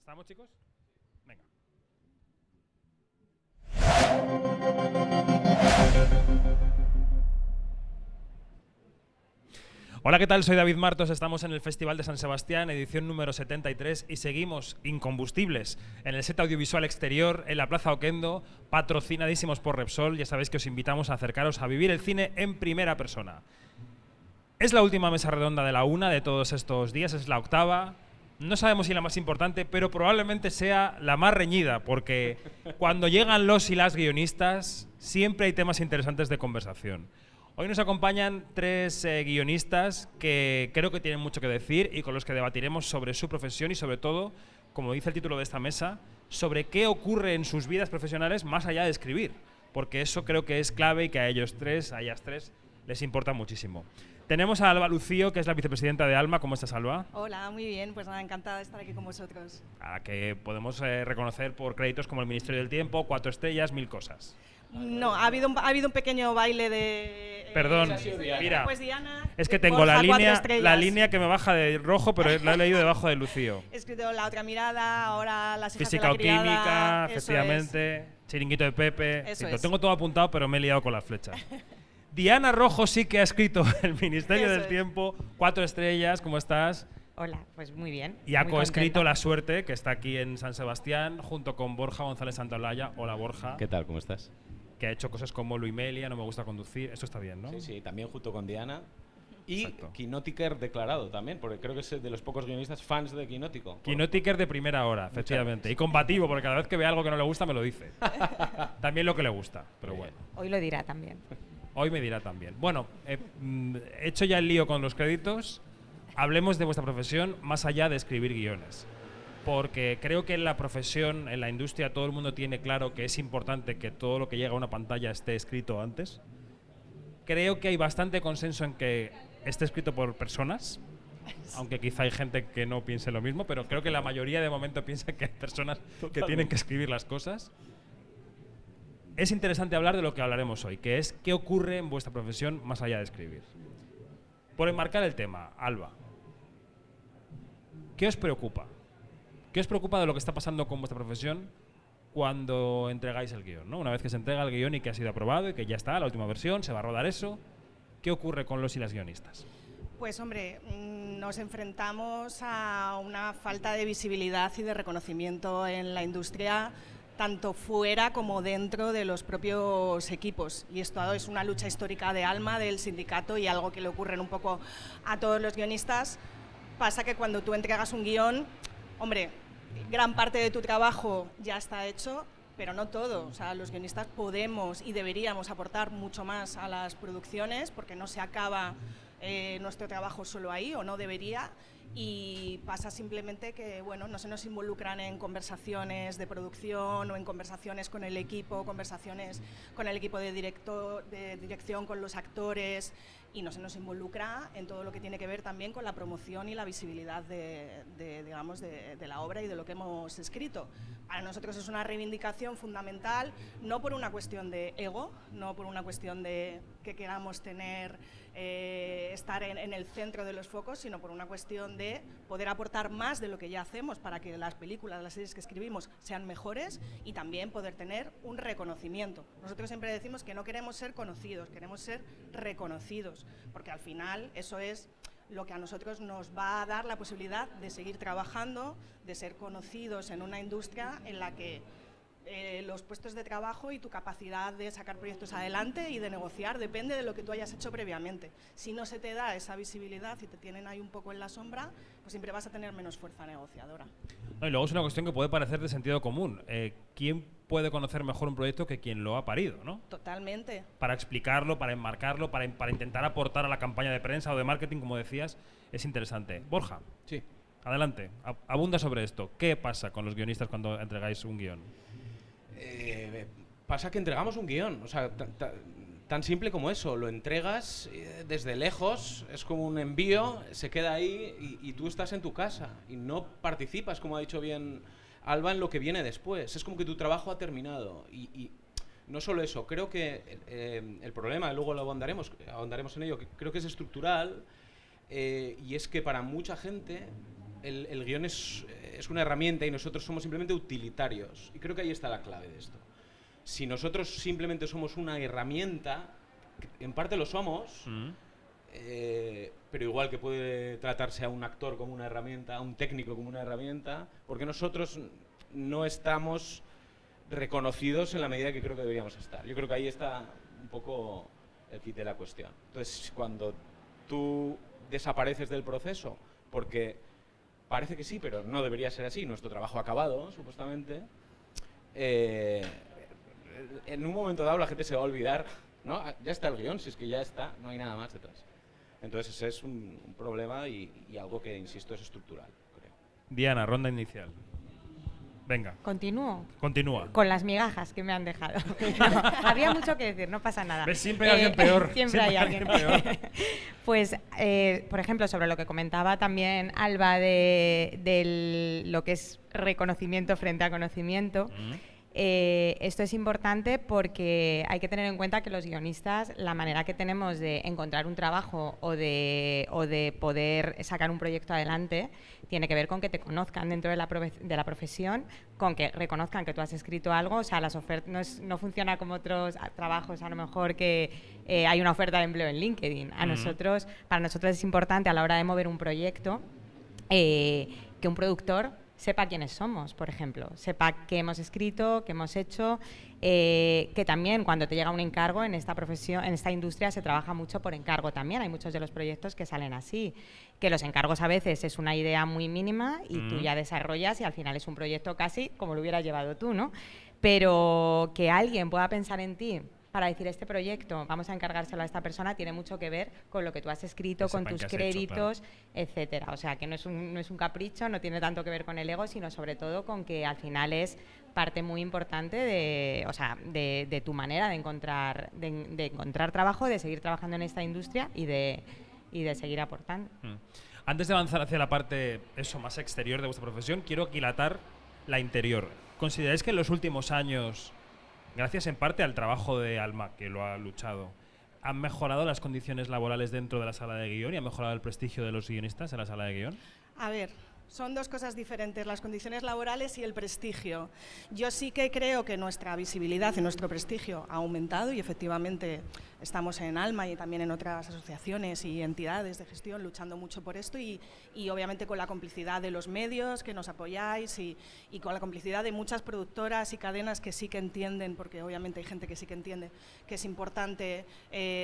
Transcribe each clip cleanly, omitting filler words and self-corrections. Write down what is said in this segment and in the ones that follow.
¿Estamos, chicos? Venga. Hola, ¿qué tal? Soy David Martos, estamos en el Festival de San Sebastián, edición número 73, y seguimos incombustibles en el set audiovisual exterior, en la Plaza Oquendo, patrocinadísimos por Repsol. Ya sabéis que os invitamos a acercaros a vivir el cine en primera persona. Es la última mesa redonda de la UNA de todos estos días, es la octava. No sabemos si la más importante, pero probablemente sea la más reñida, porque cuando llegan los y las guionistas, siempre hay temas interesantes de conversación. Hoy nos acompañan tres guionistas que creo que tienen mucho que decir y con los que debatiremos sobre su profesión y sobre todo, como dice el título de esta mesa, sobre qué ocurre en sus vidas profesionales más allá de escribir, porque eso creo que es clave y que a ellos tres, a ellas tres, les importa muchísimo. Tenemos a Alba Lucío, que es la vicepresidenta de Alma. ¿Cómo estás, Alba? Hola, muy bien. Pues nada, encantada de estar aquí con vosotros. A la que podemos reconocer por créditos como el Ministerio del Tiempo, 4 estrellas, 1000 cosas. No, ha habido un pequeño baile de... Perdón, mira, pues Diana, es que tengo Borja, la línea que me baja de rojo, pero la he leído debajo de Lucío. He escrito La otra mirada, ahora Las hijas Física de o la criada. química, Eso efectivamente, Chiringuito de Pepe. Eso Lo es. tengo todo apuntado, pero me he liado con las flechas. Diana Rojo sí que ha escrito El Ministerio Eso del es. Tiempo, 4 estrellas, ¿cómo estás? Hola, pues muy bien. Y ha muy coescrito contenta. La Suerte, que está aquí en San Sebastián, junto con Borja González Santaolalla. Hola, Borja. ¿Qué tal? ¿Cómo estás? Que ha hecho cosas como Luimelia, No me gusta conducir. Esto está bien, ¿no? Sí, sí, también junto con Diana. Y Exacto. Quinótiker declarado también, porque creo que es de los pocos guionistas fans de Quinótico. Quinótiker de primera hora, efectivamente. Y combativo, porque cada vez que ve algo que no le gusta, me lo dice. También lo que le gusta, pero bueno. Hoy lo dirá también. Hoy me dirá también. Bueno, he hecho ya el lío con los créditos. Hablemos de vuestra profesión más allá de escribir guiones. Porque creo que en la profesión, en la industria, todo el mundo tiene claro que es importante que todo lo que llega a una pantalla esté escrito antes. Creo que hay bastante consenso en que esté escrito por personas, aunque quizá hay gente que no piense lo mismo, pero creo que la mayoría de momento piensa que hay personas que tienen que escribir las cosas. Es interesante hablar de lo que hablaremos hoy, que es qué ocurre en vuestra profesión más allá de escribir. Por enmarcar el tema, Alba, ¿qué os preocupa? ¿Qué os preocupa de lo que está pasando con vuestra profesión cuando entregáis el guión, ¿no? Una vez que se entrega el guión y que ha sido aprobado y que ya está, la última versión, se va a rodar eso, ¿qué ocurre con los y las guionistas? Pues hombre, nos enfrentamos a una falta de visibilidad y de reconocimiento en la industria, tanto fuera como dentro de los propios equipos. Y esto es una lucha histórica de Alma, del sindicato, y algo que le ocurre un poco a todos los guionistas. Pasa que cuando tú entregas un guión, hombre, gran parte de tu trabajo ya está hecho, pero no todo. O sea, los guionistas podemos y deberíamos aportar mucho más a las producciones, porque no se acaba nuestro trabajo solo ahí, o no debería. Y pasa simplemente que bueno, no se nos involucran en conversaciones de producción o en conversaciones con el equipo, conversaciones con el equipo de dirección, con los actores, y no se nos involucra en todo lo que tiene que ver también con la promoción y la visibilidad digamos, de la obra y de lo que hemos escrito. Para nosotros es una reivindicación fundamental, no por una cuestión de ego, no por una cuestión de que queramos tener estar en el centro de los focos, sino por una cuestión de poder aportar más de lo que ya hacemos para que las películas, las series que escribimos sean mejores, y también poder tener un reconocimiento. Nosotros siempre decimos que no queremos ser conocidos, queremos ser reconocidos, porque al final eso es lo que a nosotros nos va a dar la posibilidad de seguir trabajando, de ser conocidos en una industria en la que los puestos de trabajo y tu capacidad de sacar proyectos adelante y de negociar depende de lo que tú hayas hecho previamente. Si no se te da esa visibilidad y te tienen ahí un poco en la sombra, pues siempre vas a tener menos fuerza negociadora. No, y luego es una cuestión que puede parecer de sentido común. ¿Quién puede conocer mejor un proyecto que quien lo ha parido, ¿no? Totalmente. Para explicarlo, para enmarcarlo, para intentar aportar a la campaña de prensa o de marketing, como decías, es interesante. Borja, Sí. adelante, abunda sobre esto. ¿Qué pasa con los guionistas cuando entregáis un guión? Pasa que entregamos un guión, o sea, tan simple como eso. Lo entregas desde lejos, es como un envío, se queda ahí y tú estás en tu casa y no participas, como ha dicho bien Alba, en lo que viene después. Es como que tu trabajo ha terminado y no solo eso, creo que el problema, luego lo ahondaremos en ello, que creo que es estructural, y es que para mucha gente el guión es una herramienta y nosotros somos simplemente utilitarios. Y creo que ahí está la clave de esto. Si nosotros simplemente somos una herramienta, en parte lo somos, pero igual que puede tratarse a un actor como una herramienta, a un técnico como una herramienta, porque nosotros no estamos reconocidos en la medida que creo que deberíamos estar. Yo creo que ahí está un poco el kit de la cuestión. Entonces, cuando tú desapareces del proceso, porque parece que sí, pero no debería ser así, nuestro trabajo ha acabado, supuestamente, en un momento dado la gente se va a olvidar, ¿no? Ya está el guión, si es que ya está, no hay nada más detrás. Entonces ese es un problema y algo que, insisto, es estructural, creo. Diana, ronda inicial. Venga. ¿Continúo? Continúa. Con las migajas que me han dejado. No, había mucho que decir, no pasa nada. ¿Ves? Siempre hay alguien peor. Siempre hay alguien peor. Pues, por ejemplo, sobre lo que comentaba también Alba de lo que es reconocimiento frente a conocimiento, esto es importante porque hay que tener en cuenta que los guionistas, la manera que tenemos de encontrar un trabajo o de poder sacar un proyecto adelante, tiene que ver con que te conozcan dentro de la profesión, con que reconozcan que tú has escrito algo. O sea, las ofertas no funciona como otros trabajos, a lo mejor que hay una oferta de empleo en LinkedIn. Para nosotros es importante a la hora de mover un proyecto que un productor sepa quiénes somos, por ejemplo, sepa qué hemos escrito, qué hemos hecho, que también cuando te llega un encargo en esta profesión, en esta industria se trabaja mucho por encargo también, hay muchos de los proyectos que salen así, que los encargos a veces es una idea muy mínima y tú ya desarrollas y al final es un proyecto casi como lo hubieras llevado tú, ¿no? Pero que alguien pueda pensar en ti para decir este proyecto, vamos a encargárselo a esta persona, tiene mucho que ver con lo que tú has escrito, con tus créditos, etcétera. O sea, que no es un capricho, no tiene tanto que ver con el ego, sino sobre todo con que al final es parte muy importante de tu manera de encontrar trabajo, de seguir trabajando en esta industria y de seguir aportando. Antes de avanzar hacia la parte más exterior de vuestra profesión, quiero aquilatar la interior. ¿Consideráis que en los últimos años, gracias en parte al trabajo de Alma, que lo ha luchado, han mejorado las condiciones laborales dentro de la sala de guión y ha mejorado el prestigio de los guionistas en la sala de guión? A ver, son dos cosas diferentes, las condiciones laborales y el prestigio. Yo sí que creo que nuestra visibilidad y nuestro prestigio ha aumentado y efectivamente estamos en Alma y también en otras asociaciones y entidades de gestión luchando mucho por esto y obviamente con la complicidad de los medios que nos apoyáis y con la complicidad de muchas productoras y cadenas que sí que entienden, porque obviamente hay gente que sí que entiende que es importante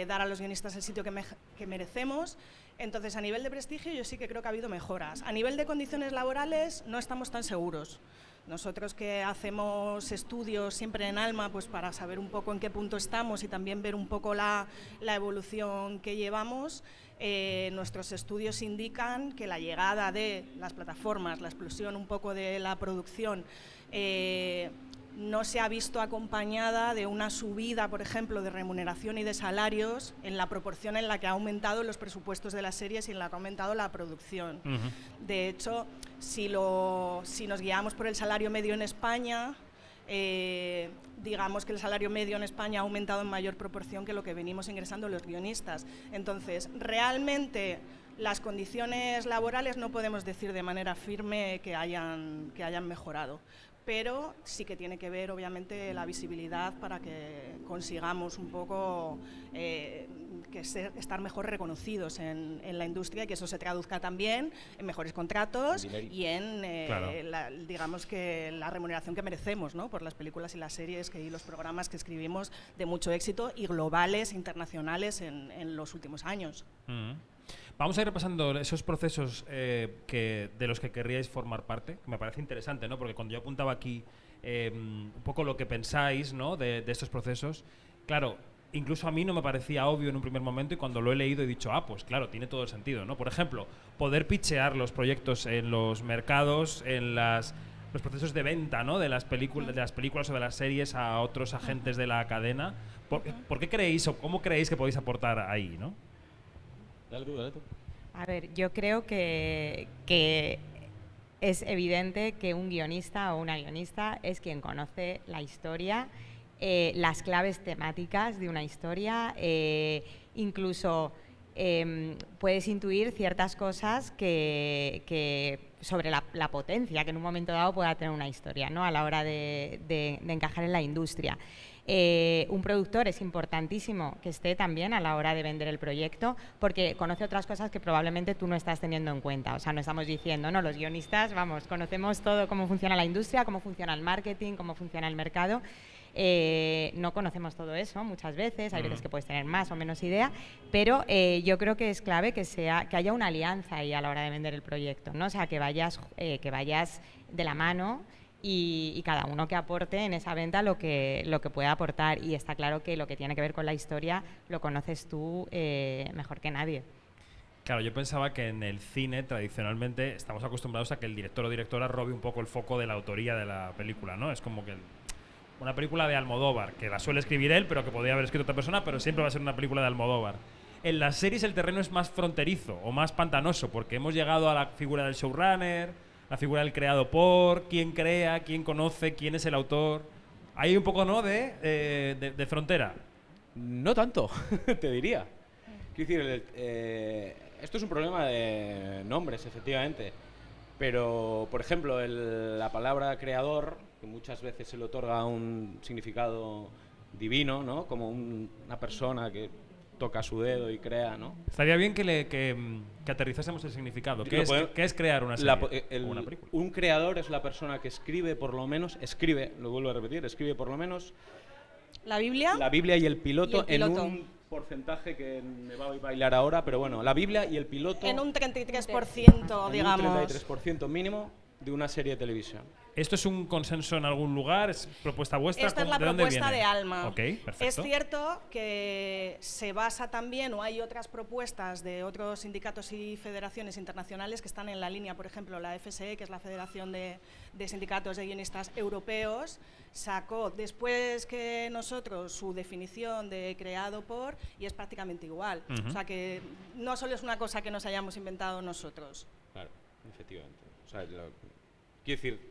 dar a los guionistas el sitio que merecemos. Entonces, a nivel de prestigio yo sí que creo que ha habido mejoras. A nivel de condiciones laborales no estamos tan seguros. Nosotros que hacemos estudios siempre en Alma, pues para saber un poco en qué punto estamos y también ver un poco la evolución que llevamos, nuestros estudios indican que la llegada de las plataformas, la explosión un poco de la producción, no se ha visto acompañada de una subida, por ejemplo, de remuneración y de salarios en la proporción en la que ha aumentado los presupuestos de las series y en la que ha aumentado la producción. De hecho, si nos guiamos por el salario medio en España, digamos que el salario medio en España ha aumentado en mayor proporción que lo que venimos ingresando los guionistas. Entonces, realmente las condiciones laborales no podemos decir de manera firme que hayan mejorado, pero sí que tiene que ver, obviamente, la visibilidad para que consigamos un poco estar mejor reconocidos en la industria y que eso se traduzca también en mejores contratos y en, digamos, que la remuneración que merecemos, ¿no?, por las películas y las series y los programas que escribimos de mucho éxito y globales, internacionales en los últimos años. Vamos a ir repasando esos procesos de los que querríais formar parte, que me parece interesante, ¿no? Porque cuando yo apuntaba aquí un poco lo que pensáis, ¿no?, de estos procesos, claro, incluso a mí no me parecía obvio en un primer momento y cuando lo he leído he dicho, pues claro, tiene todo el sentido, ¿no? Por ejemplo, poder pitchear los proyectos en los mercados, en los procesos de venta, ¿no?, de las películas o de las series a otros agentes de la cadena. ¿Por qué creéis o cómo creéis que podéis aportar ahí, ¿no? Dale tú. A ver, yo creo que es evidente que un guionista o una guionista es quien conoce la historia, las claves temáticas de una historia, incluso puedes intuir ciertas cosas que sobre la potencia que en un momento dado pueda tener una historia, ¿no? A la hora de encajar en la industria. Un productor es importantísimo que esté también a la hora de vender el proyecto, porque conoce otras cosas que probablemente tú no estás teniendo en cuenta. O sea, no estamos diciendo, no, los guionistas, vamos, conocemos todo, cómo funciona la industria, cómo funciona el marketing, cómo funciona el mercado. No conocemos todo eso muchas veces, hay veces que puedes tener más o menos idea, pero yo creo que es clave que haya una alianza ahí a la hora de vender el proyecto, ¿no? O sea, que vayas de la mano y cada uno que aporte en esa venta lo que pueda aportar, y está claro que lo que tiene que ver con la historia lo conoces tú mejor que nadie. Claro, yo pensaba que en el cine tradicionalmente estamos acostumbrados a que el director o directora robe un poco el foco de la autoría de la película, ¿no? Es como que una película de Almodóvar, que la suele escribir él, pero que podría haber escrito otra persona, pero siempre va a ser una película de Almodóvar. En las series el terreno es más fronterizo o más pantanoso, porque hemos llegado a la figura del showrunner, la figura del creado por, quién crea, quién conoce, quién es el autor. Hay un poco, ¿no?, de frontera. No tanto, te diría. Quiero decir, esto es un problema de nombres, efectivamente. Pero, por ejemplo, la palabra creador, que muchas veces se le otorga un significado divino, ¿no? Como una persona que toca su dedo y crea, ¿no? Estaría bien que aterrizásemos el significado. ¿Qué es crear una serie o una película? Un creador es la persona que escribe, por lo menos, lo vuelvo a repetir, escribe por lo menos La Biblia y el piloto, y el piloto. en un porcentaje que me va a bailar ahora, pero bueno, la Biblia y el piloto en un 33%, en digamos. un 33% mínimo de una serie de televisión. ¿Esto es un consenso en algún lugar? ¿Es propuesta vuestra? Esta es la ¿De dónde propuesta viene? de Alma. Ok, perfecto. Es cierto que se basa también, o hay otras propuestas de otros sindicatos y federaciones internacionales que están en la línea. Por ejemplo, la FSE, que es la Federación de Sindicatos de Guionistas Europeos, sacó después que nosotros su definición de creado por, y es prácticamente igual. O sea que no solo es una cosa que nos hayamos inventado nosotros. Claro, efectivamente. O sea, quiero decir,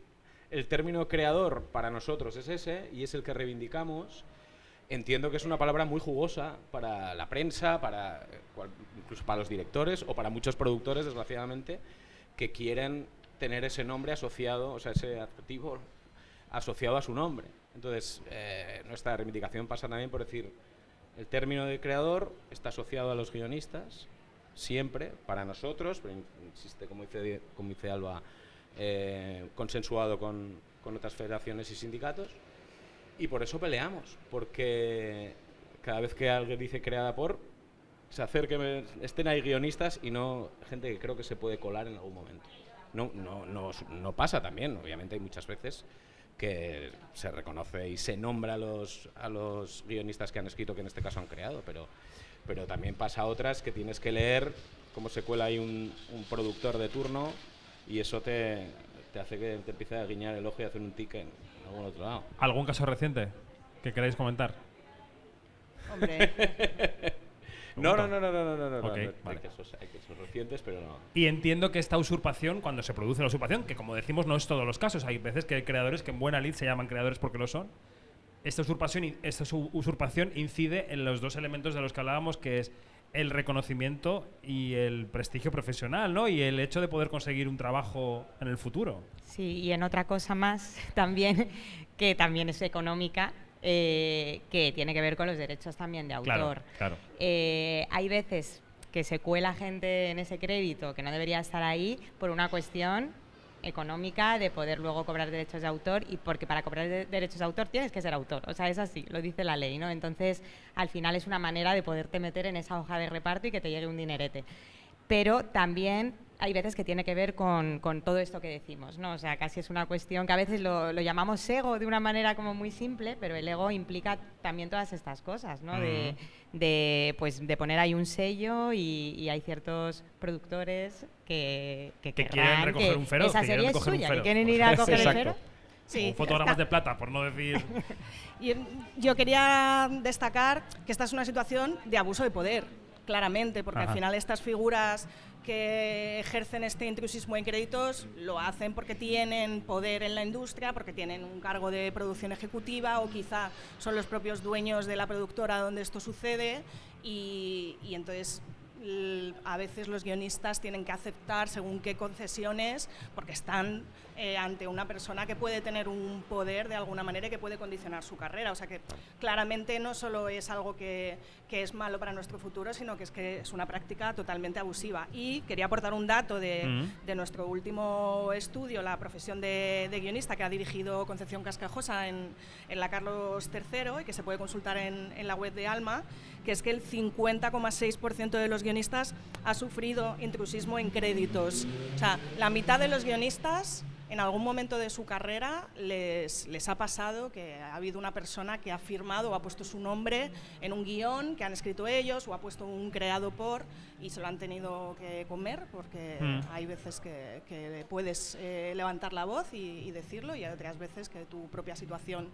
el término creador para nosotros es ese y es el que reivindicamos. Entiendo que es una palabra muy jugosa para la prensa, incluso para los directores o para muchos productores, desgraciadamente, que quieren tener ese nombre asociado, o sea, ese adjetivo asociado a su nombre. Entonces, nuestra reivindicación pasa también por decir, el término de creador está asociado a los guionistas, siempre, para nosotros, pero insiste, como dice Alba, consensuado con otras federaciones y sindicatos, y por eso peleamos, porque cada vez que alguien dice creada por, se acerque, estén ahí guionistas y no gente que creo que se puede colar en algún momento. No pasa también, obviamente hay muchas veces que se reconoce y se nombra a los guionistas que han escrito, que en este caso han creado, pero también pasa otras que tienes que leer cómo se cuela ahí un productor de turno y eso te hace que te empiece a guiñar el ojo y a hacer un tic en algún otro lado. ¿Algún caso reciente que queráis comentar? Hombre, No. Okay, Hay casos recientes, pero no. Y entiendo que esta usurpación, cuando se produce la usurpación, que como decimos no es todos los casos, hay veces que hay creadores que en buena lid se llaman creadores porque lo son. Esta usurpación incide en los dos elementos de los que hablábamos, que es el reconocimiento y el prestigio profesional, ¿no? Y el hecho de poder conseguir un trabajo en el futuro. Sí, y en otra cosa más también, que también es económica, que tiene que ver con los derechos también de autor. Claro. Hay veces que se cuela gente en ese crédito que no debería estar ahí por una cuestión económica de poder luego cobrar derechos de autor, y porque para cobrar derechos de autor tienes que ser autor, o sea, es así, lo dice la ley, ¿no? Entonces, al final es una manera de poderte meter en esa hoja de reparto y que te llegue un dinerete. Pero también hay veces que tiene que ver con todo esto que decimos, ¿no? O sea, casi es una cuestión que a veces lo llamamos ego de una manera como muy simple, pero el ego implica también todas estas cosas, ¿no? De poner ahí un sello, y hay ciertos productores que quieren recoger un feroz, esa serie es suya, que quieren ir a coger el feroz. sí, O fotogramas de plata, por no decir... Y yo quería destacar que esta es una situación de abuso de poder, claramente, porque al final estas figuras que ejercen este intrusismo en créditos lo hacen porque tienen poder en la industria, porque tienen un cargo de producción ejecutiva, o quizá son los propios dueños de la productora donde esto sucede, y entonces a veces los guionistas tienen que aceptar según qué concesiones, porque están ante una persona que puede tener un poder de alguna manera y que puede condicionar su carrera. O sea que claramente no solo es algo que es malo para nuestro futuro, sino que es una práctica totalmente abusiva. Y quería aportar un dato de nuestro último estudio, la profesión de guionista, que ha dirigido Concepción Cascajosa en la Carlos III y que se puede consultar en la web de Alma, que es que el 50,6% de los guionistas ha sufrido intrusismo en créditos. O sea, la mitad de los guionistas en algún momento de su carrera les ha pasado que ha habido una persona que ha firmado o ha puesto su nombre en un guión que han escrito ellos, o ha puesto un creado por, y se lo han tenido que comer, porque hay veces que puedes levantar la voz y decirlo, y hay otras veces que tu propia situación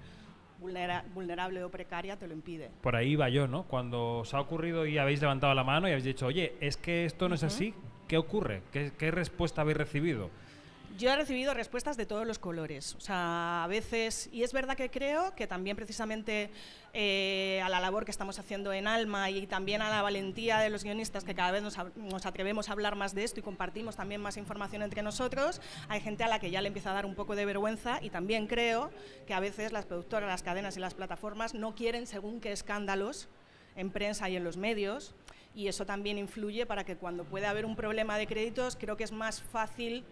vulnerable o precaria te lo impide. Por ahí va yo, ¿no? Cuando os ha ocurrido y habéis levantado la mano y habéis dicho, oye, es que esto no es así, ¿qué ocurre? ¿Qué respuesta habéis recibido? Yo he recibido respuestas de todos los colores, o sea, a veces, y es verdad que creo que también precisamente a la labor que estamos haciendo en Alma y también a la valentía de los guionistas, que cada vez nos atrevemos a hablar más de esto y compartimos también más información entre nosotros, hay gente a la que ya le empieza a dar un poco de vergüenza, y también creo que a veces las productoras, las cadenas y las plataformas no quieren según qué escándalos en prensa y en los medios, y eso también influye para que cuando puede haber un problema de créditos, creo que es más fácil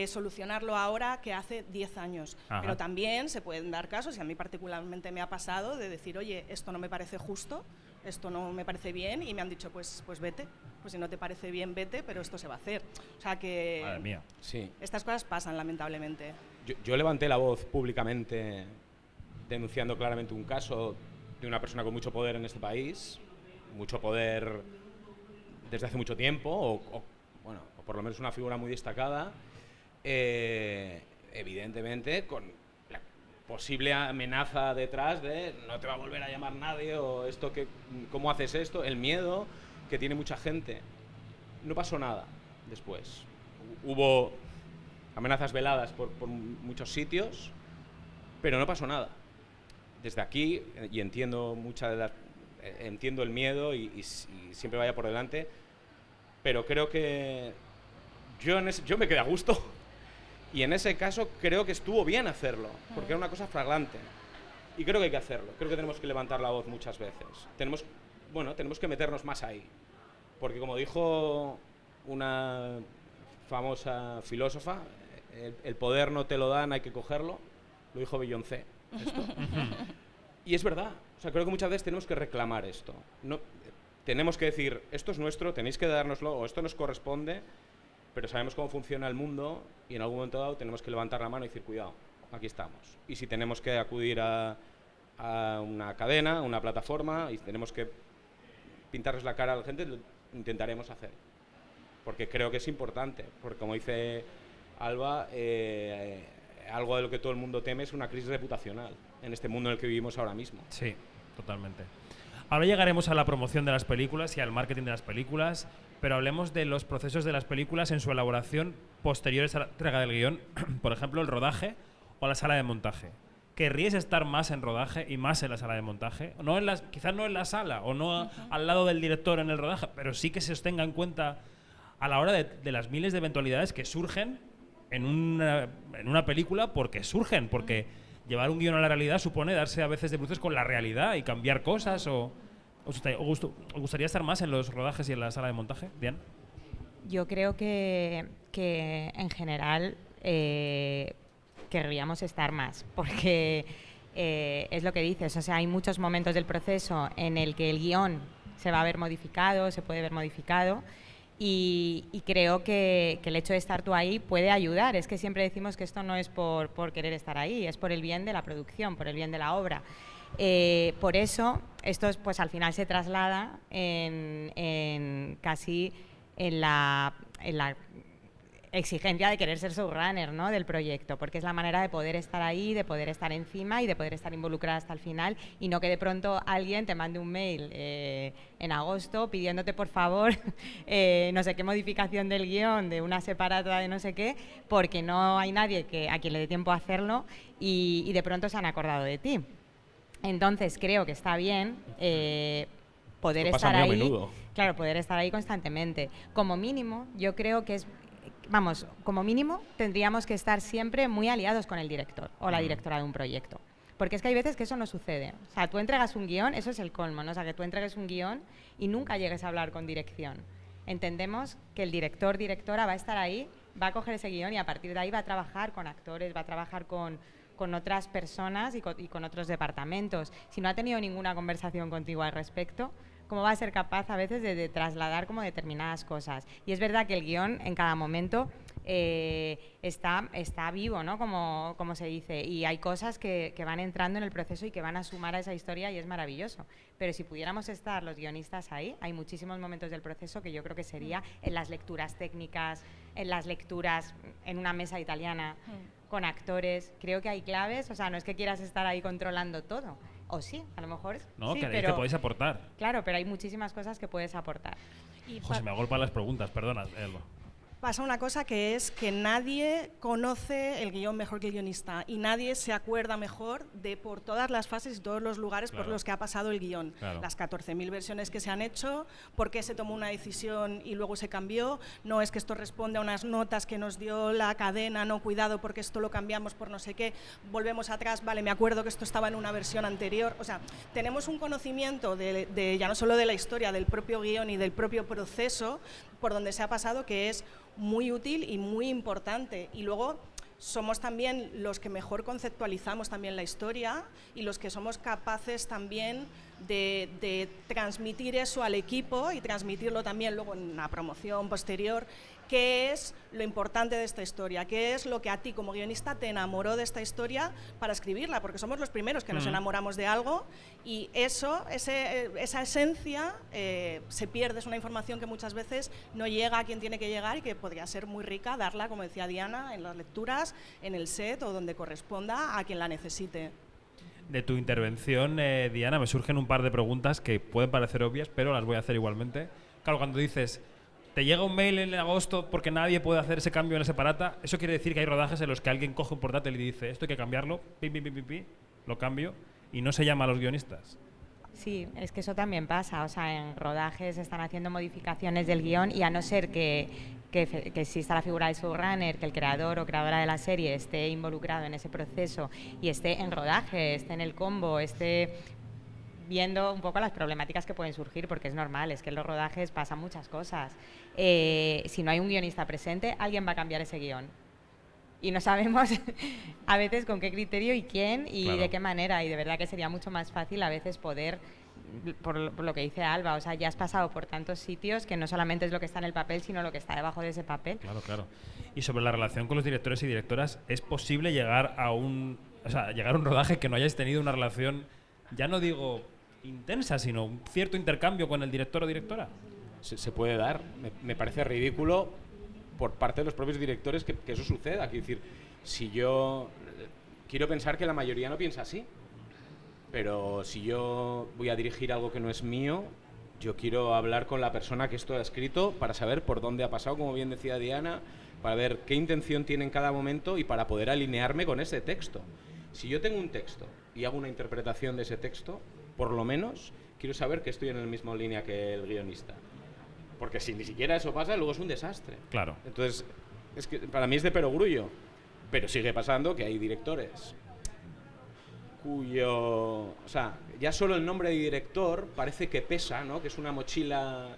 solucionarlo ahora que hace 10 años. Ajá. Pero también se pueden dar casos, y a mí particularmente me ha pasado, de decir, oye, esto no me parece justo, esto no me parece bien, y me han dicho, pues vete, pues si no te parece bien, vete, pero esto se va a hacer. O sea que Madre mía. Sí. estas cosas pasan, lamentablemente. Yo levanté la voz públicamente denunciando claramente un caso de una persona con mucho poder en este país, mucho poder desde hace mucho tiempo, o por lo menos una figura muy destacada, evidentemente con la posible amenaza detrás de no te va a volver a llamar nadie, o esto que, ¿cómo haces esto? El miedo que tiene mucha gente. No pasó nada después. Hubo amenazas veladas por muchos sitios, pero no pasó nada. Desde aquí, y entiendo entiendo el miedo y siempre vaya por delante, pero creo que yo me quedé a gusto. Y en ese caso creo que estuvo bien hacerlo, porque era una cosa flagrante. Y creo que hay que hacerlo. Creo que tenemos que levantar la voz muchas veces. Tenemos que meternos más ahí. Porque como dijo una famosa filósofa, el poder no te lo dan, hay que cogerlo. Lo dijo Beyoncé. Esto. Y es verdad. O sea, creo que muchas veces tenemos que reclamar esto. No, tenemos que decir, esto es nuestro, tenéis que dárnoslo, o esto nos corresponde, pero sabemos cómo funciona el mundo y en algún momento dado tenemos que levantar la mano y decir, cuidado, aquí estamos. Y si tenemos que acudir a una cadena, a una plataforma, y tenemos que pintarles la cara a la gente, lo intentaremos hacer. Porque creo que es importante, porque como dice Alba, algo de lo que todo el mundo teme es una crisis reputacional en este mundo en el que vivimos ahora mismo. Sí, totalmente. Ahora llegaremos a la promoción de las películas y al marketing de las películas, pero hablemos de los procesos de las películas en su elaboración posteriores a la entrega del guión, por ejemplo, el rodaje o la sala de montaje. ¿Querríais estar más en rodaje y más en la sala de montaje? No en quizás no en la sala o no al lado del director en el rodaje, pero sí que se os tenga en cuenta a la hora de las miles de eventualidades que surgen en una película, porque llevar un guión a la realidad supone darse a veces de bruces con la realidad y cambiar cosas. ¿Os gustaría estar más en los rodajes y en la sala de montaje? Diane. Yo creo que en general querríamos estar más, porque es lo que dices, o sea, hay muchos momentos del proceso en el que el guión se va a ver modificado, se puede ver modificado, y creo que el hecho de estar tú ahí puede ayudar. Es que siempre decimos que esto no es por querer estar ahí, es por el bien de la producción, por el bien de la obra. Por eso, esto pues al final se traslada casi en la exigencia de querer ser showrunner, ¿no?, del proyecto, porque es la manera de poder estar ahí, de poder estar encima y de poder estar involucrada hasta el final, y no que de pronto alguien te mande un mail en agosto pidiéndote por favor no sé qué modificación del guión, de una separata de no sé qué, porque no hay nadie a quien le dé tiempo a hacerlo, y de pronto se han acordado de ti. Entonces creo que está bien poder Esto pasa estar muy ahí. a menudo. Claro, poder estar ahí constantemente. Como mínimo, yo creo que es... Vamos, como mínimo tendríamos que estar siempre muy aliados con el director o la directora de un proyecto. Porque es que hay veces que eso no sucede. O sea, tú entregas un guión, eso es el colmo, ¿no? O sea, que tú entregues un guión y nunca llegues a hablar con dirección. Entendemos que el director, directora va a estar ahí, va a coger ese guión y a partir de ahí va a trabajar con actores, va a trabajar con otras personas y con otros departamentos. Si no ha tenido ninguna conversación contigo al respecto, ¿cómo va a ser capaz a veces de trasladar como determinadas cosas? Y es verdad que el guión en cada momento está vivo, ¿no? Como se dice, y hay cosas que van entrando en el proceso y que van a sumar a esa historia y es maravilloso. Pero si pudiéramos estar los guionistas ahí, hay muchísimos momentos del proceso que yo creo que sería en las lecturas técnicas, en las lecturas en una mesa italiana con actores. Creo que hay claves, o sea, no es que quieras estar ahí controlando todo. O sí, a lo mejor no, sí, que podéis aportar. Claro, pero hay muchísimas cosas que puedes aportar. José, me agolpan las preguntas, perdona, Elba. Pasa una cosa que es que nadie conoce el guión mejor que el guionista y nadie se acuerda mejor de por todas las fases y todos los lugares por los que ha pasado el guión. Claro. Las 14.000 versiones que se han hecho, por qué se tomó una decisión y luego se cambió. No es que esto responde a unas notas que nos dio la cadena, no, cuidado porque esto lo cambiamos por no sé qué, volvemos atrás, vale, me acuerdo que esto estaba en una versión anterior. O sea, tenemos un conocimiento de ya no solo de la historia, del propio guión y del propio proceso por donde se ha pasado, que es muy útil y muy importante. Y luego somos también los que mejor conceptualizamos también la historia y los que somos capaces también de transmitir eso al equipo y transmitirlo también luego en una promoción posterior. ¿Qué es lo importante de esta historia? ¿Qué es lo que a ti como guionista te enamoró de esta historia para escribirla? Porque somos los primeros que nos enamoramos de algo y esa esencia se pierde. Es una información que muchas veces no llega a quien tiene que llegar y que podría ser muy rica darla, como decía Diana, en las lecturas, en el set o donde corresponda a quien la necesite. De tu intervención, Diana, me surgen un par de preguntas que pueden parecer obvias, pero las voy a hacer igualmente. Claro, cuando dices, te llega un mail en agosto porque nadie puede hacer ese cambio en ese parata, eso quiere decir que hay rodajes en los que alguien coge un portátil y dice, esto hay que cambiarlo, lo cambio, y no se llama a los guionistas. Sí, es que eso también pasa, o sea, en rodajes están haciendo modificaciones del guión y a no ser que exista la figura del showrunner, que el creador o creadora de la serie esté involucrado en ese proceso y esté en rodaje, esté en el combo, esté viendo un poco las problemáticas que pueden surgir, porque es normal, es que en los rodajes pasan muchas cosas. Si no hay un guionista presente, alguien va a cambiar ese guión. Y no sabemos a veces con qué criterio y quién y de qué manera. Y de verdad que sería mucho más fácil a veces poder, por lo que dice Alba, o sea, ya has pasado por tantos sitios que no solamente es lo que está en el papel, sino lo que está debajo de ese papel. Claro. Y sobre la relación con los directores y directoras, ¿es posible llegar a un rodaje que no hayáis tenido una relación, ya no digo intensa, sino un cierto intercambio con el director o directora? Se puede dar. Me parece ridículo por parte de los propios directores que eso suceda. Quiero decir, si yo quiero pensar que la mayoría no piensa así, pero si yo voy a dirigir algo que no es mío, yo quiero hablar con la persona que esto ha escrito para saber por dónde ha pasado, como bien decía Diana, para ver qué intención tiene en cada momento y para poder alinearme con ese texto. Si yo tengo un texto y hago una interpretación de ese texto, por lo menos quiero saber que estoy en la misma línea que el guionista. Porque si ni siquiera eso pasa, luego es un desastre. Claro. Entonces, es que para mí es de perogrullo. Pero sigue pasando que hay directores cuyo... O sea, ya solo el nombre de director parece que pesa, ¿no? Que es una mochila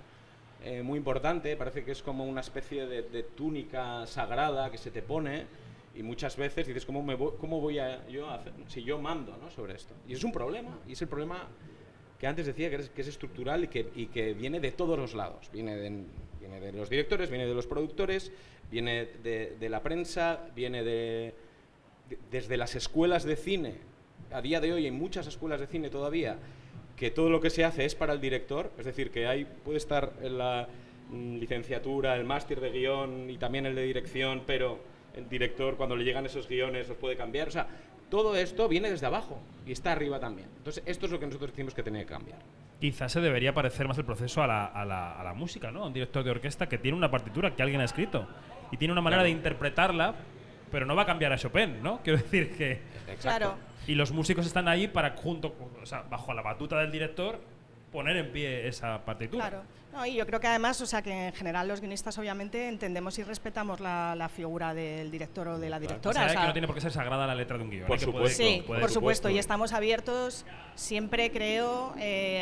muy importante, parece que es como una especie de túnica sagrada que se te pone y muchas veces dices, ¿cómo voy yo a hacer si yo mando, ¿no? sobre esto? Y es un problema, y es el problema que antes decía que es estructural y que viene de todos los lados. Viene de los directores, viene de los productores, viene de la prensa, viene desde las escuelas de cine. A día de hoy hay muchas escuelas de cine todavía que todo lo que se hace es para el director, es decir, que puede estar en la licenciatura, el máster de guión y también el de dirección, pero el director cuando le llegan esos guiones los puede cambiar. O sea, todo esto viene desde abajo y está arriba también. Entonces, esto es lo que nosotros decimos que tiene que cambiar. Quizás se debería parecer más el proceso a la música, ¿no? Un director de orquesta que tiene una partitura que alguien ha escrito y tiene una manera de interpretarla, pero no va a cambiar a Chopin, ¿no? Quiero decir que... Claro. Y los músicos están ahí para, bajo la batuta del director, poner en pie esa partitura. Claro. No, y yo creo que además, o sea, que en general los guionistas obviamente entendemos y respetamos la figura del director o de la directora. O sea, que no tiene por qué ser sagrada la letra de un guion. Por supuesto. Sí, puede- por supuesto. Y puede. estamos abiertos siempre, creo,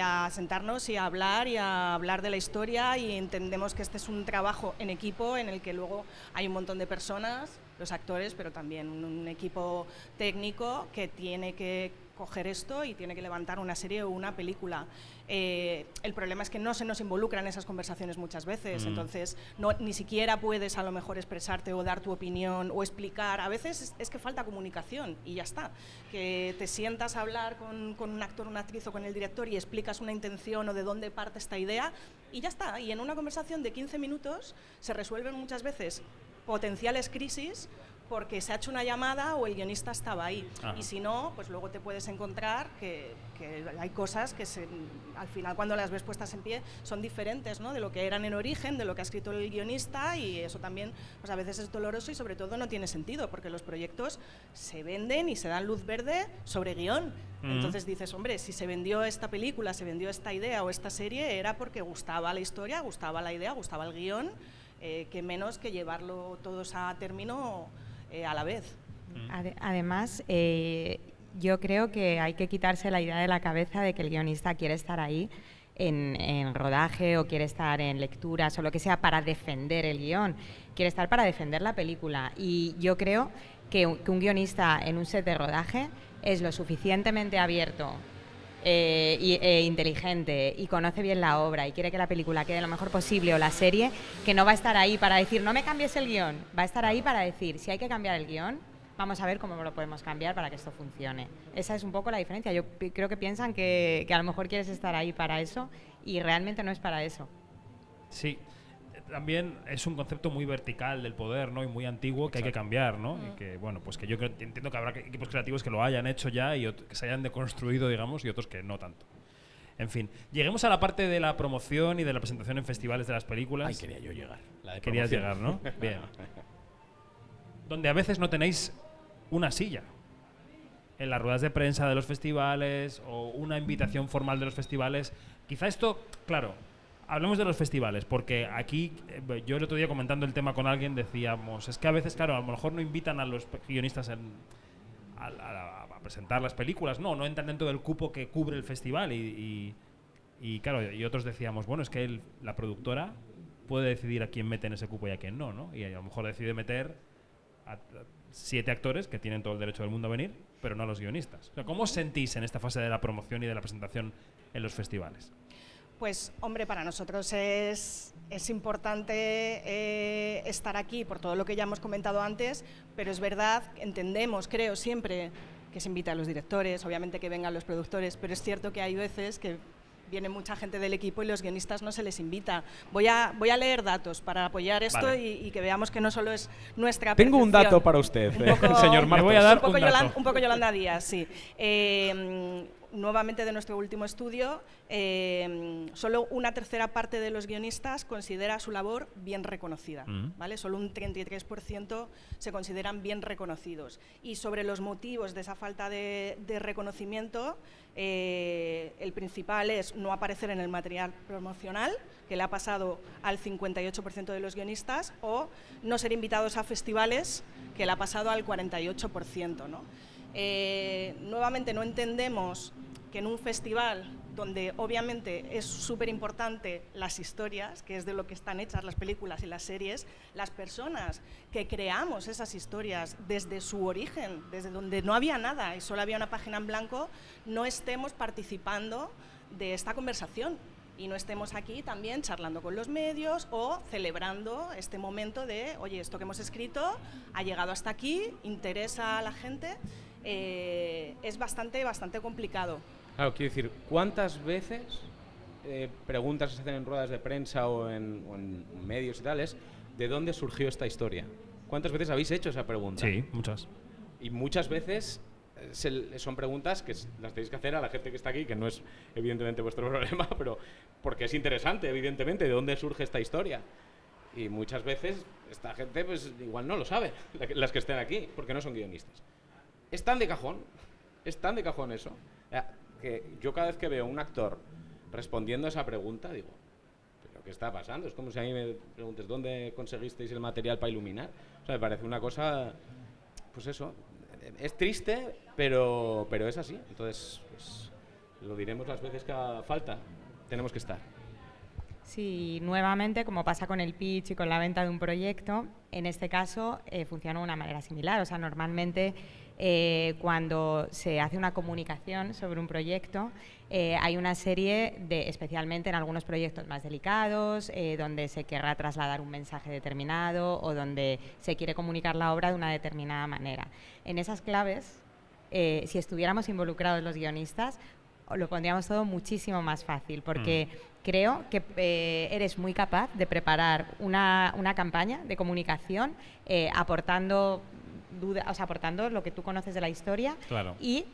a sentarnos y a hablar de la historia, y entendemos que este es un trabajo en equipo en el que luego hay un montón de personas, los actores, pero también un equipo técnico que tiene que coger esto y tiene que levantar una serie o una película. El problema es que no se nos involucran esas conversaciones muchas veces, entonces ni siquiera puedes a lo mejor expresarte o dar tu opinión o explicar. A veces es que falta comunicación y ya está. Que te sientas a hablar con un actor, una actriz o con el director y explicas una intención o de dónde parte esta idea y ya está. Y en una conversación de 15 minutos se resuelven muchas veces potenciales crisis porque se ha hecho una llamada o el guionista estaba ahí. Ajá. Y si no, pues luego te puedes encontrar que hay cosas que al final, cuando las ves puestas en pie, son diferentes, ¿no?, de lo que eran en origen, de lo que ha escrito el guionista, y eso también pues a veces es doloroso y sobre todo no tiene sentido, porque los proyectos se venden y se dan luz verde sobre guión. Entonces dices, hombre, si se vendió esta película, se vendió esta idea o esta serie, era porque gustaba la historia, gustaba la idea, gustaba el guión, que menos que llevarlo todos a término a la vez. Además, yo creo que hay que quitarse la idea de la cabeza de que el guionista quiere estar ahí en rodaje o quiere estar en lecturas o lo que sea para defender el guión. Quiere estar para defender la película. Y yo creo que un guionista en un set de rodaje es lo suficientemente abierto e inteligente y conoce bien la obra y quiere que la película quede lo mejor posible o la serie, que no va a estar ahí para decir no me cambies el guión, va a estar ahí para decir si hay que cambiar el guión, vamos a ver cómo lo podemos cambiar para que esto funcione. Esa es un poco la diferencia. Yo creo que piensan que a lo mejor quieres estar ahí para eso y realmente no es para eso. Sí. También es un concepto muy vertical del poder, ¿no?, y muy antiguo que hay que cambiar, ¿no? Y que, bueno, pues que yo entiendo que habrá equipos creativos que lo hayan hecho ya y que se hayan deconstruido, digamos, y otros que no tanto. En fin, lleguemos a la parte de la promoción y de la presentación en festivales de las películas. Ahí quería yo llegar. La de Querías llegar, ¿no? Bien. Donde a veces no tenéis una silla en las ruedas de prensa de los festivales o una invitación formal de los festivales. Quizá esto, claro, hablemos de los festivales, porque aquí, yo el otro día comentando el tema con alguien decíamos, es que a veces, claro, a lo mejor no invitan a los guionistas a presentar las películas, no entran dentro del cupo que cubre el festival y claro, y otros decíamos, bueno, es que la productora puede decidir a quién mete en ese cupo y a quién no, ¿no? Y a lo mejor decide meter a 7 actores que tienen todo el derecho del mundo a venir, pero no a los guionistas. O sea, ¿cómo os sentís en esta fase de la promoción y de la presentación en los festivales? Pues, hombre, para nosotros es importante estar aquí por todo lo que ya hemos comentado antes, pero es verdad, entendemos, creo, siempre que se invita a los directores, obviamente que vengan los productores, pero es cierto que hay veces que viene mucha gente del equipo y los guionistas no se les invita. Voy a leer datos para apoyar esto. Vale. y que veamos que no solo es nuestra percepción. Tengo un dato para usted, señor Martos. Le voy a dar un poco Yolanda Díaz, sí. Nuevamente de nuestro último estudio, solo una tercera parte de los guionistas considera su labor bien reconocida, ¿vale? Solo un 33% se consideran bien reconocidos. Y sobre los motivos de esa falta de reconocimiento, el principal es no aparecer en el material promocional, que le ha pasado al 58% de los guionistas, o no ser invitados a festivales, que le ha pasado al 48%, ¿no? Nuevamente no entendemos que en un festival donde obviamente es súper importante las historias, que es de lo que están hechas las películas y las series, las personas que creamos esas historias desde su origen, desde donde no había nada y solo había una página en blanco, no estemos participando de esta conversación y no estemos aquí también charlando con los medios o celebrando este momento de, oye, esto que hemos escrito ha llegado hasta aquí, interesa a la gente. Es bastante complicado. Claro, quiero decir, ¿cuántas veces preguntas que se hacen en ruedas de prensa o en medios y tales, de dónde surgió esta historia? ¿Cuántas veces habéis hecho esa pregunta? Sí, muchas. Y muchas veces son preguntas que las tenéis que hacer a la gente que está aquí, que no es evidentemente vuestro problema, pero porque es interesante, evidentemente, de dónde surge esta historia. Y muchas veces esta gente pues igual no lo sabe, las que estén aquí, porque no son guionistas. Es tan de cajón eso, que yo cada vez que veo un actor respondiendo a esa pregunta, digo, ¿pero qué está pasando? Es como si a mí me preguntes, ¿dónde conseguisteis el material para iluminar? O sea, me parece una cosa, pues eso, es triste, pero es así. Entonces, pues, lo diremos las veces que haga falta. Tenemos que estar. Sí, nuevamente, como pasa con el pitch y con la venta de un proyecto, en este caso funciona de una manera similar. O sea, normalmente cuando se hace una comunicación sobre un proyecto, hay una serie de, especialmente en algunos proyectos más delicados, donde se querrá trasladar un mensaje determinado o donde se quiere comunicar la obra de una determinada manera. En esas claves, si estuviéramos involucrados los guionistas, lo pondríamos todo muchísimo más fácil, porque creo que eres muy capaz de preparar una campaña de comunicación aportando lo que tú conoces de la historia, Claro. y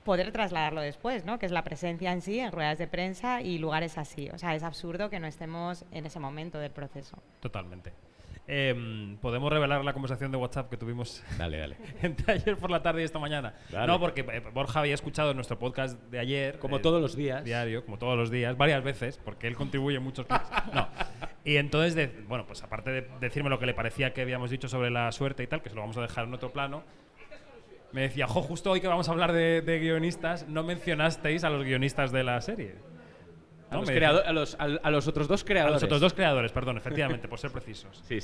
poder trasladarlo después, ¿no? Que es la presencia en sí en ruedas de prensa y lugares así. O sea, es absurdo que no estemos en ese momento del proceso. Totalmente. ¿Podemos revelar la conversación de WhatsApp que tuvimos Dale. entre ayer por la tarde y esta mañana? Dale. No, porque Borja había escuchado nuestro podcast de ayer. Como todos los días. Diario, como todos los días, varias veces, porque él contribuye muchos clics. No. Y entonces, bueno, pues aparte de decirme lo que le parecía que habíamos dicho sobre la suerte y tal, que se lo vamos a dejar en otro plano, me decía, justo hoy que vamos a hablar de guionistas, no mencionasteis a los guionistas de la serie. A ¿No? los otros dos creadores. A los otros dos creadores, perdón, efectivamente, por ser precisos. Sí.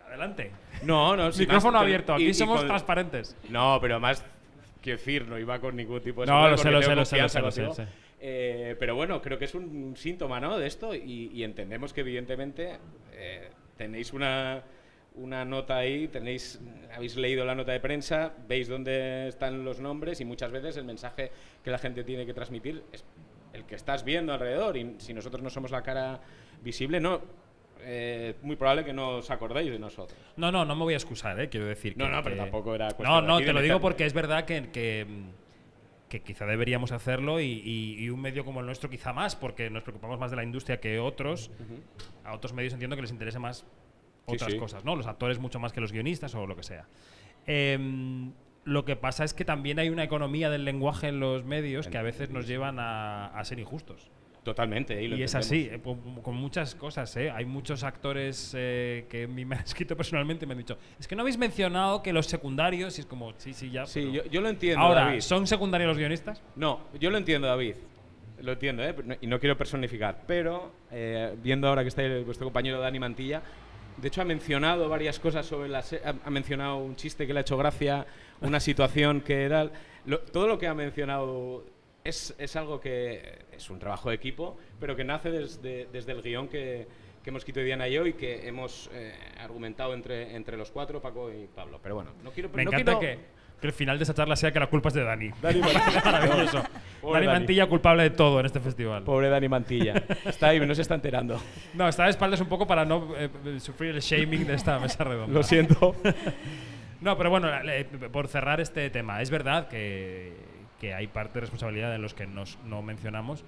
Adelante. No, Micrófono abierto, aquí y somos con- transparentes. No, pero más quiero decir, no iba con ningún tipo de... No, lo porque sé, lo tengo sé, lo sé, confianza lo sé, contigo. Pero bueno, creo que es un síntoma, ¿no?, de esto, y entendemos que evidentemente tenéis una nota ahí, habéis leído la nota de prensa, veis dónde están los nombres, y muchas veces el mensaje que la gente tiene que transmitir es el que estás viendo alrededor, y si nosotros no somos la cara visible, no, muy probable que no os acordéis de nosotros. No me voy a excusar, quiero decir que... No, pero tampoco era cuestión No, aquí de te lo digo meterme. porque es verdad que quizá deberíamos hacerlo y un medio como el nuestro quizá más, porque nos preocupamos más de la industria que otros. A otros medios entiendo que les interese más otras Sí. cosas, ¿no? Los actores mucho más que los guionistas o lo que sea. Lo que pasa es que también hay una economía del lenguaje en los medios que a veces nos llevan a ser injustos. Totalmente. Y es así, con muchas cosas. Hay muchos actores que me han escrito personalmente y me han dicho, es que no habéis mencionado que los secundarios, y es como, sí, ya. Sí, pero- yo lo entiendo, Ahora, David. ¿son secundarios los guionistas? No, yo lo entiendo, David. Lo entiendo, y no quiero personificar. Pero, viendo ahora que está vuestro compañero Dani Mantilla, de hecho ha mencionado varias cosas sobre ha mencionado un chiste que le ha hecho gracia, una situación que era... todo lo que ha mencionado es algo que es un trabajo de equipo, pero que nace desde el guión que hemos escrito Diana y yo, y que hemos argumentado entre los cuatro, Paco y Pablo. Pero bueno, no quiero... Me no encanta quiero- que el final de esa charla sea que la culpa es de Dani. Dani Mantilla. Maravilloso. Pobre Dani Dani. Mantilla culpable de todo en este festival. Pobre Dani Mantilla. Está ahí, no se está enterando. No, está de espaldas un poco para no sufrir el shaming de esta mesa redonda. Lo siento. No, pero bueno, por cerrar este tema, es verdad que hay parte de responsabilidad en los que no mencionamos,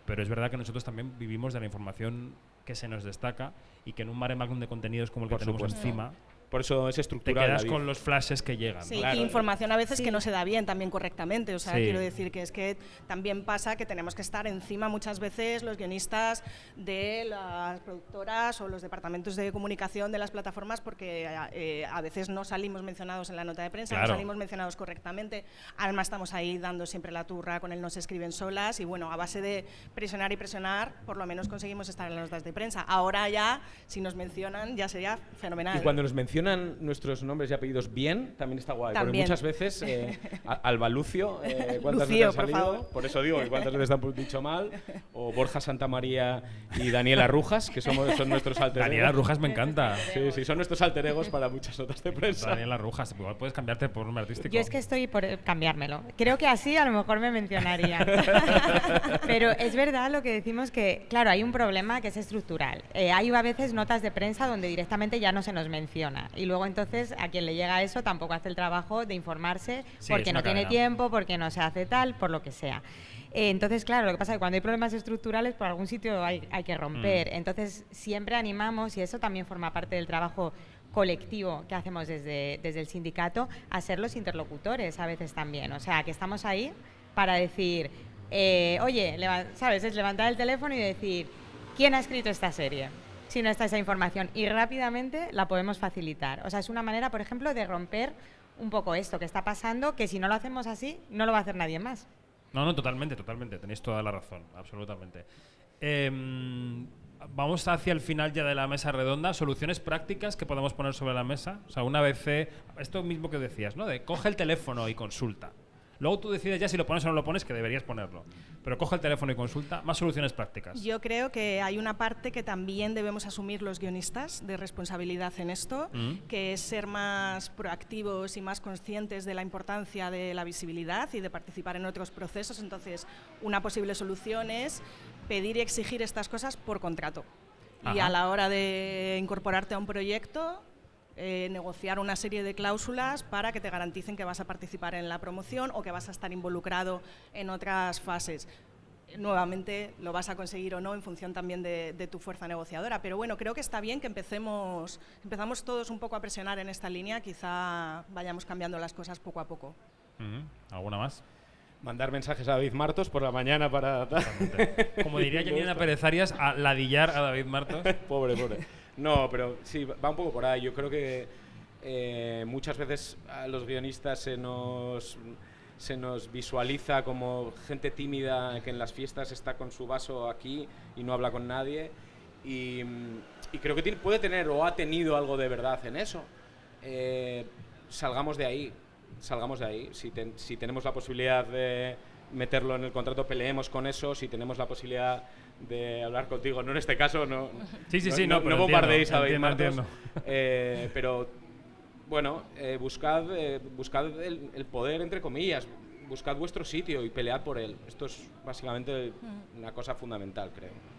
pero es verdad que nosotros también vivimos de la información que se nos destaca y que en un mare magnum de contenidos como el que Por tenemos supuesto. encima, Por eso es te estructural. quedas David. con los flashes que llegan. Sí, ¿no? Claro. y información a veces Sí. que no se da bien, también correctamente. O sea, Sí. quiero decir que es que también pasa que tenemos que estar encima muchas veces los guionistas de las productoras o los departamentos de comunicación de las plataformas, porque a veces no salimos mencionados en la nota de prensa, Claro. no salimos mencionados correctamente. Además estamos ahí dando siempre la turra con el no se escriben solas, y bueno, a base de presionar y presionar, por lo menos conseguimos estar en las notas de prensa. Ahora ya, si nos mencionan, ya sería fenomenal. Y cuando nos mencionan nuestros nombres y apellidos bien, también está guay. Porque También. muchas veces, Alba Lucio, ¿cuántas Lucio, veces ha por salido? favor. Por eso digo, que cuántas veces han dicho mal. O Borja Santamaría y Daniela Rujas, que son nuestros alter egos. Daniela Rujas me encanta. Sí, son nuestros alter egos para muchas notas de prensa. Daniela Rujas, igual puedes cambiarte por un nombre artístico. Yo es que estoy por cambiármelo. Creo que así a lo mejor me mencionaría. Pero es verdad lo que decimos, que, claro, hay un problema que es estructural. Hay a veces notas de prensa donde directamente ya no se nos menciona. Y luego entonces a quien le llega eso tampoco hace el trabajo de informarse, Sí, porque es una no tiene cadena. tiempo, porque no se hace tal, por lo que sea. Entonces, claro, lo que pasa es que cuando hay problemas estructurales, por algún sitio hay que romper. Entonces, siempre animamos, y eso también forma parte del trabajo colectivo que hacemos desde el sindicato, a ser los interlocutores a veces también. O sea, que estamos ahí para decir, oye, ¿sabes? Es levantar el teléfono y decir, ¿quién ha escrito esta serie? Si no está esa información. Y rápidamente la podemos facilitar. O sea, es una manera, por ejemplo, de romper un poco esto que está pasando, que si no lo hacemos así, no lo va a hacer nadie más. No, totalmente. Tenéis toda la razón, absolutamente. Vamos hacia el final ya de la mesa redonda. Soluciones prácticas que podemos poner sobre la mesa. O sea, una vez esto mismo que decías, ¿no? De coge el teléfono y consulta. Luego tú decides ya si lo pones o no lo pones, que deberías ponerlo. Pero coge el teléfono y consulta. Más soluciones prácticas. Yo creo que hay una parte que también debemos asumir los guionistas de responsabilidad en esto, que es ser más proactivos y más conscientes de la importancia de la visibilidad y de participar en otros procesos. Entonces, una posible solución es pedir y exigir estas cosas por contrato. Y a la hora de incorporarte a un proyecto, negociar una serie de cláusulas para que te garanticen que vas a participar en la promoción o que vas a estar involucrado en otras fases. Nuevamente lo vas a conseguir o no en función también de tu fuerza negociadora, pero bueno, creo que está bien que empezamos todos un poco a presionar en esta línea, quizá vayamos cambiando las cosas poco a poco. ¿Alguna más? Mandar mensajes a David Martos por la mañana para... Como diría Janina Pérez Arias, a ladillar a David Martos. Pobre. No, pero sí, va un poco por ahí. Yo creo que muchas veces a los guionistas se nos visualiza como gente tímida que en las fiestas está con su vaso aquí y no habla con nadie. Y creo que puede tener o ha tenido algo de verdad en eso. Salgamos de ahí. Si tenemos la posibilidad de meterlo en el contrato, peleemos con eso. Si tenemos la posibilidad de hablar contigo, no en este caso, no bombardeéis a David Martos. Pero bueno, buscad el poder, entre comillas, buscad vuestro sitio y pelead por él. Esto es básicamente una cosa fundamental, creo.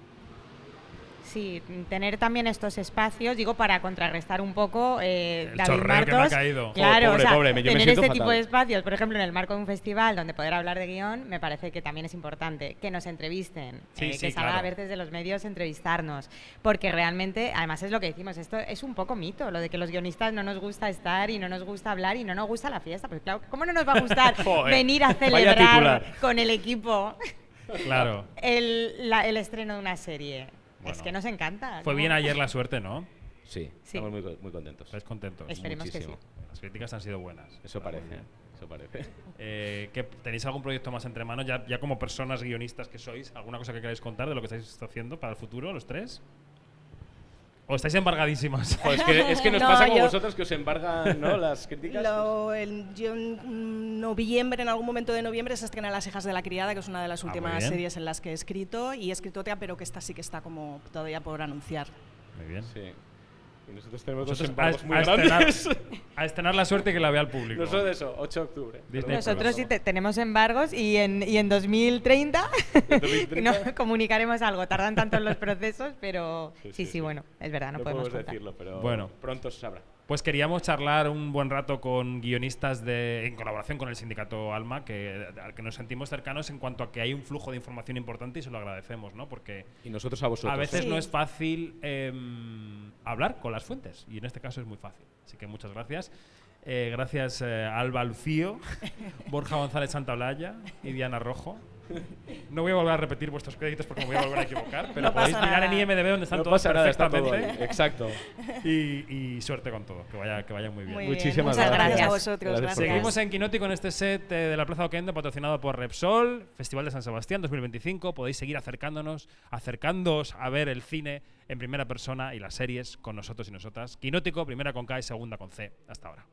Sí, tener también estos espacios, digo, para contrarrestar un poco David Martos. Que me ha caído. Claro, pobre, tener este tipo de espacios, por ejemplo, en el marco de un festival donde poder hablar de guión, me parece que también es importante. Que nos entrevisten, que salga a ver desde los medios entrevistarnos, porque realmente, además es lo que decimos, esto es un poco mito, lo de que los guionistas no nos gusta estar y no nos gusta hablar y no nos gusta la fiesta. Pues claro, ¿cómo no nos va a gustar venir a celebrar con el equipo claro. el estreno de una serie? Bueno, es que nos encanta. Fue bien ayer la suerte, ¿no? Sí. Estamos muy contentos. ¿Estáis contentos? Esperemos muchísimo. que sí. Las críticas han sido buenas. Eso parece. ¿Tenéis algún proyecto más entre manos? Ya como personas guionistas que sois, ¿alguna cosa que queráis contar de lo que estáis haciendo para el futuro, los tres? ¿O estáis embargadísimas? Es que nos pasa como vosotros, que os embargan, ¿no?, las críticas. Yo en noviembre, en algún momento de noviembre, se estrena Las hijas de la criada, que es una de las últimas series en las que he escrito, y he escrito otra, pero que esta sí que está como todavía por anunciar. Muy bien. Sí. Y nosotros tenemos dos embargos muy grandes. A estrenar la suerte que la vea el público. Nosotros de eso, 8 de octubre. Nosotros sí tenemos embargos y en 2030, no, comunicaremos algo. Tardan tanto en los procesos, pero sí, bueno, es verdad, no podemos decirlo, pero pronto se sabrá. Pues queríamos charlar un buen rato con guionistas en colaboración con el sindicato Alma, al que nos sentimos cercanos en cuanto a que hay un flujo de información importante y se lo agradecemos, ¿no? Porque y nosotros a vosotros. A veces no es fácil hablar con las fuentes, y en este caso es muy fácil. Así que muchas gracias. Gracias Alba Alfío, Borja González Santaolalla y Diana Rojo. No voy a volver a repetir vuestros créditos porque me voy a volver a equivocar, pero podéis mirar en IMDb donde están todos perfectamente. Exacto. Y suerte con todo, que vaya muy bien. Muchísimas gracias a vosotros. Gracias. Seguimos en Quinótico en este set de la Plaza Oquendo, patrocinado por Repsol, Festival de San Sebastián 2025. Podéis seguir acercándoos a ver el cine en primera persona y las series con nosotros y nosotras. Quinótico, primera con K y segunda con C. Hasta ahora.